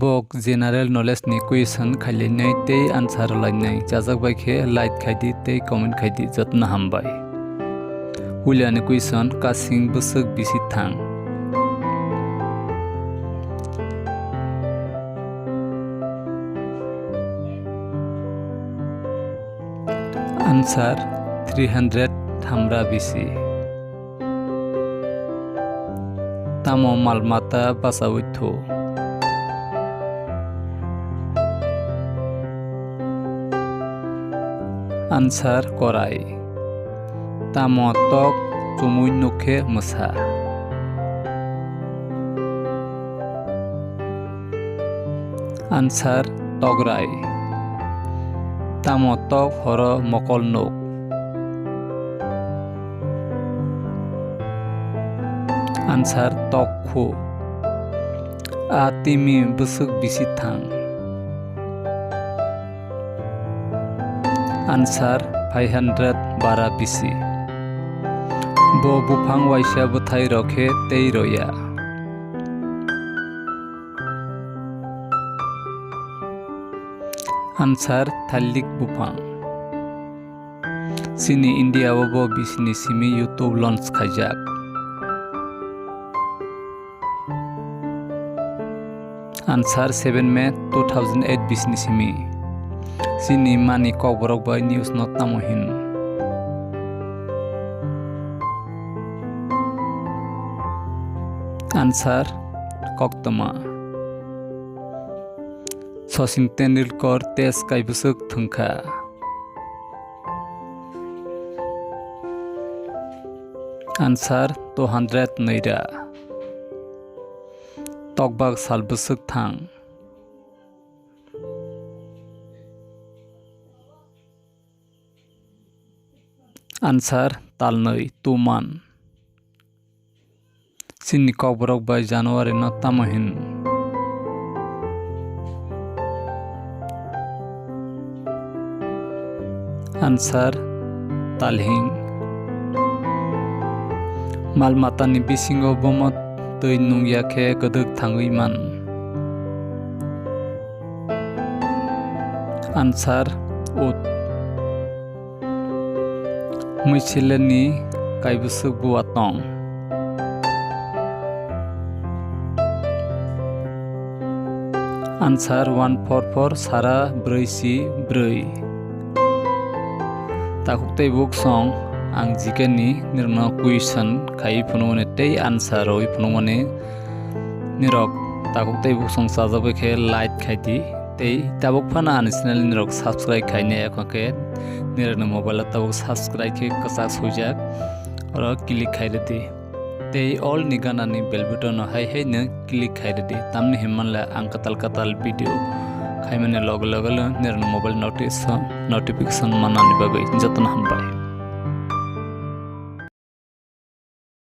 bok general knowledge ni question khailai tei answer lainai jajak bai khe like khaidi tei comment khaidi jotna hambai huliani question kasing busuk bisi thang answer 300 thamra bisi tamo malmata basawitho answer korai tamo tok chumui nukhe musa answer tograi tamo tok horo mokol nuk answer tokhu atimi busuk bisi thang answer 500 bara bisi bo bufang waisa buthai rokhe tei roya answer thalik bufang sini India bo bisini simi YouTube launch khaijak answer 7 May 2008 bisini simi sini mani kokborok bai news not namohin answer koktama Sachin Tendulkar test kaibusuk thungkha answer 200 naira tokbak salbusuk thang answer talnoi tuman sini kokborok bai January no tamohin answer talhing malmatani bisingo bomot tei nungya khe kodok thangui man answer ut muisileni kaibusuk buatong answer 144 sara broisi broi takuktei book song ang jikani nirno question khai phunumane tei answer oi phunumane nirok takuktei book song sajabe khe like khaidi tei tabuk phana an channel nirok subscribe khaine ekhake nirno mobile tabuk subscribe khe kasak sujak oro click khaide tei all ni gana ni bell button hai ne click khaide tamni himmanla ang katal video khaimane log nirno mobile notification manani bagai jatna hambai